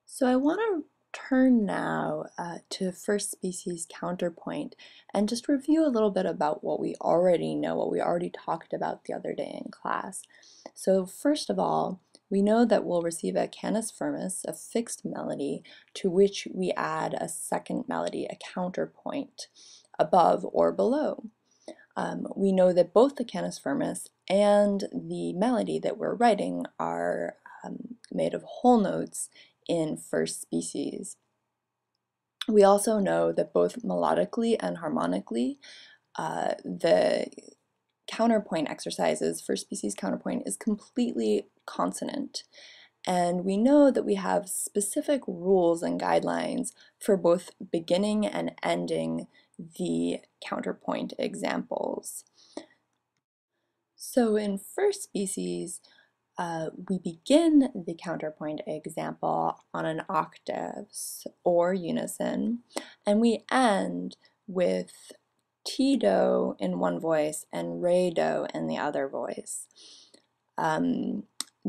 So I want to turn now to first species counterpoint and just review a little bit about what we already know, what we already talked about the other day in class. So first of all, we know that we'll receive a canus firmus, a fixed melody, to which we add a second melody, a counterpoint, above or below. We know that both the canus firmus and the melody that we're writing are made of whole notes in first species. We also know that both melodically and harmonically, the counterpoint exercises, first species counterpoint, is completely consonant. And we know that we have specific rules and guidelines for both beginning and ending the counterpoint examples. So in first species, we begin the counterpoint example on an octave or unison, and we end with T-do in one voice and Re-do in the other voice.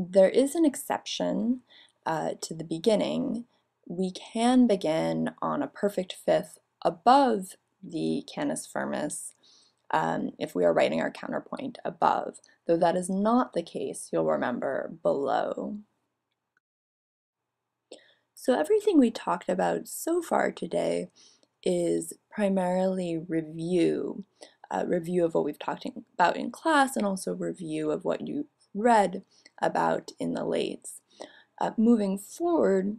There is an exception to the beginning. We can begin on a perfect fifth above the canus firmus if we are writing our counterpoint above, though that is not the case, you'll remember, below. So everything we talked about so far today is primarily review of what we've talked about in class and also review of what you read about in the lates. Moving forward,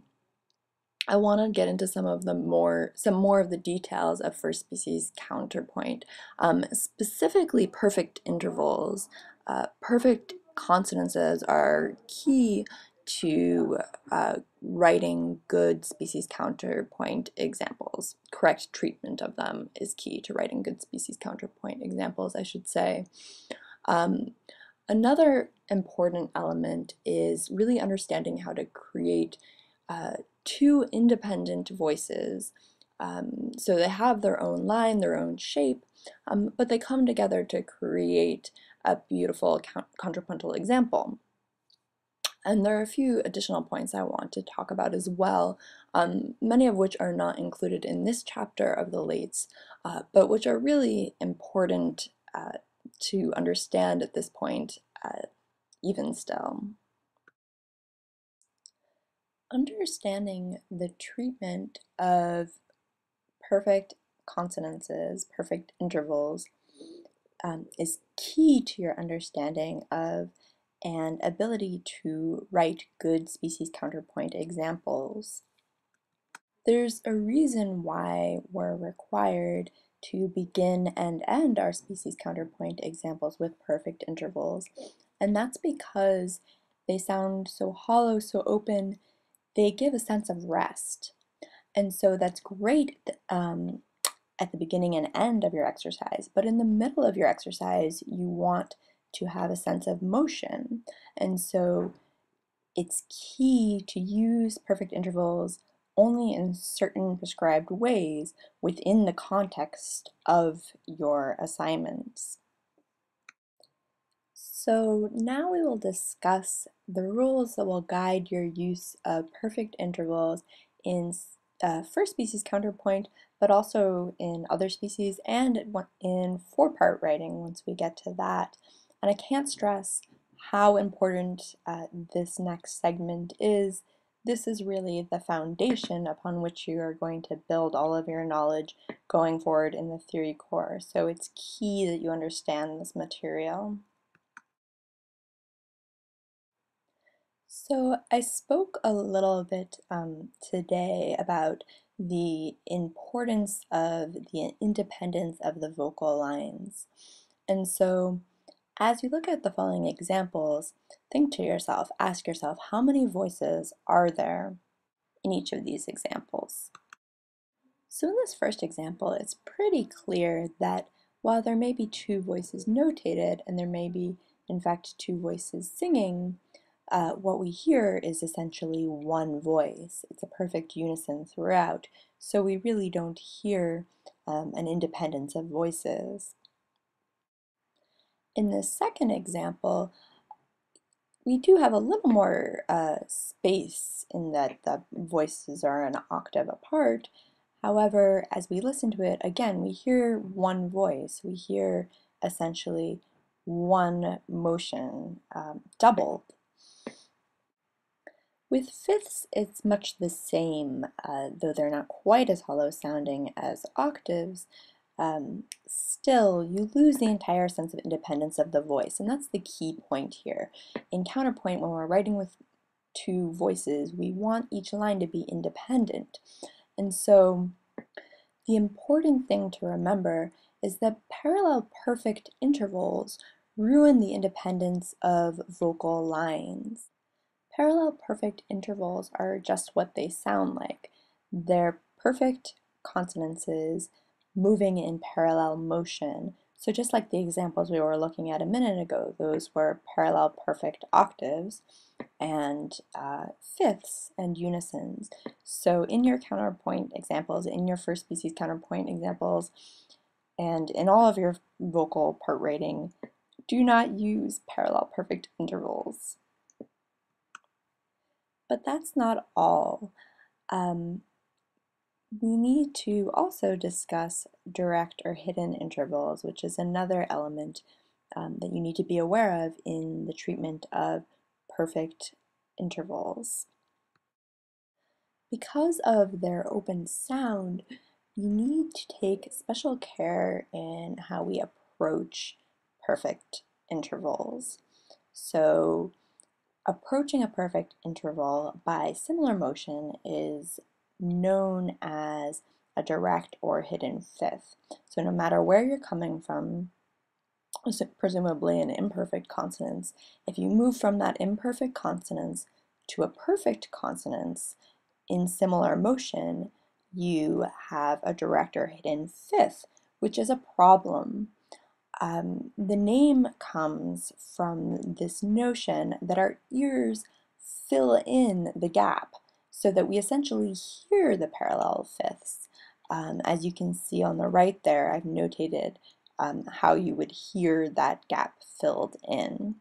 I want to get into some more of the details of first species counterpoint, specifically perfect intervals. Perfect consonances are key to writing good species counterpoint examples. Correct treatment of them is key to writing good species counterpoint examples, I should say. Another important element is really understanding how to create two independent voices. So they have their own line, their own shape, but they come together to create a beautiful contrapuntal example. And there are a few additional points I want to talk about as well, many of which are not included in this chapter of the lates, but which are really important to understand at this point, even still. Understanding the treatment of perfect consonances, perfect intervals, is key to your understanding of and ability to write good species counterpoint examples. There's a reason why we're required to begin and end our species counterpoint examples with perfect intervals, and that's because they sound so hollow, so open, they give a sense of rest. And so that's great at the beginning and end of your exercise, but in the middle of your exercise, you want to have a sense of motion. And so it's key to use perfect intervals only in certain prescribed ways within the context of your assignments. So now we will discuss the rules that will guide your use of perfect intervals in first species counterpoint, but also in other species and in four-part writing once we get to that. And I can't stress how important this next segment is. This is really the foundation upon which you are going to build all of your knowledge going forward in the theory course. So it's key that you understand this material. So I spoke a little bit today about the importance of the independence of the vocal lines. And so as you look at the following examples, think to yourself, ask yourself, how many voices are there in each of these examples? So in this first example, it's pretty clear that while there may be two voices notated and there may be, in fact, two voices singing, what we hear is essentially one voice. It's a perfect unison throughout, so we really don't hear an independence of voices. In the second example, We do have a little more space in that the voices are an octave apart. However, as we listen to it, again, we hear one voice. We hear essentially one motion doubled. With fifths, it's much the same, though they're not quite as hollow sounding as octaves. Still, you lose the entire sense of independence of the voice, and that's the key point here. In counterpoint, when we're writing with two voices, we want each line to be independent. And so the important thing to remember is that parallel perfect intervals ruin the independence of vocal lines. Parallel perfect intervals are just what they sound like. They're perfect consonances moving in parallel motion. So just like the examples we were looking at a minute ago, those were parallel perfect octaves and fifths and unisons. So in your counterpoint examples, in your first species counterpoint examples, and in all of your vocal part rating, do not use parallel perfect intervals. But that's not all. We need to also discuss direct or hidden intervals, which is another element that you need to be aware of in the treatment of perfect intervals. Because of their open sound, you need to take special care in how we approach perfect intervals. So approaching a perfect interval by similar motion is known as a direct or hidden fifth. So no matter where you're coming from, presumably an imperfect consonance, if you move from that imperfect consonance to a perfect consonance in similar motion, you have a direct or hidden fifth, which is a problem. The name comes from this notion that our ears fill in the gap so that we essentially hear the parallel fifths. As you can see on the right there, I've notated how you would hear that gap filled in.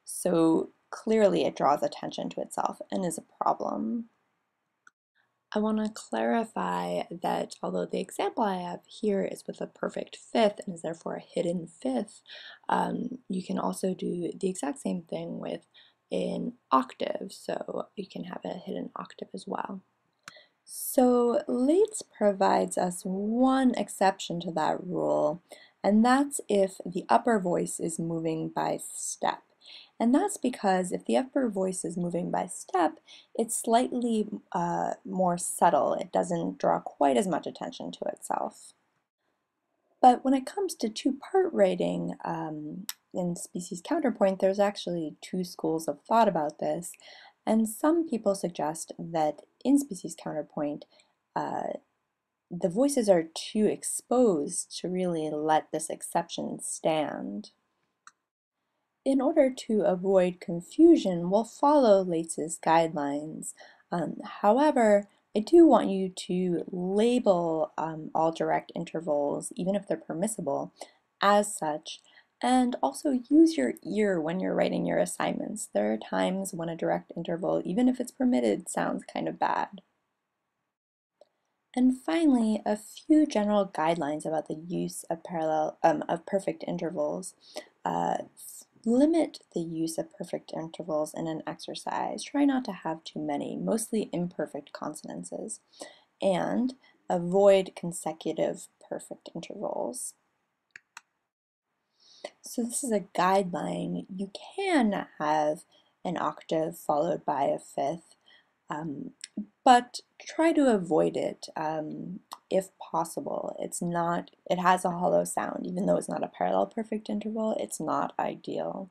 So clearly it draws attention to itself and is a problem. I want to clarify that although the example I have here is with a perfect fifth and is therefore a hidden fifth, you can also do the exact same thing with an octave, so you can have a hidden octave as well. So Lates provides us one exception to that rule, and that's if the upper voice is moving by step. And that's because if the upper voice is moving by step, it's slightly more subtle. It doesn't draw quite as much attention to itself. But when it comes to two-part rating in species counterpoint, there's actually two schools of thought about this. And some people suggest that in species counterpoint, the voices are too exposed to really let this exception stand. In order to avoid confusion, we'll follow Lates' guidelines. However, I do want you to label all direct intervals, even if they're permissible, as such, and also use your ear when you're writing your assignments. There are times when a direct interval, even if it's permitted, sounds kind of bad. And finally, a few general guidelines about the use of perfect intervals. Limit the use of perfect intervals in an exercise. Try not to have too many, mostly imperfect consonances. And avoid consecutive perfect intervals. So this is a guideline. You can have an octave followed by a fifth, but try to avoid it if possible. It has a hollow sound. Even though it's not a parallel perfect interval, it's not ideal.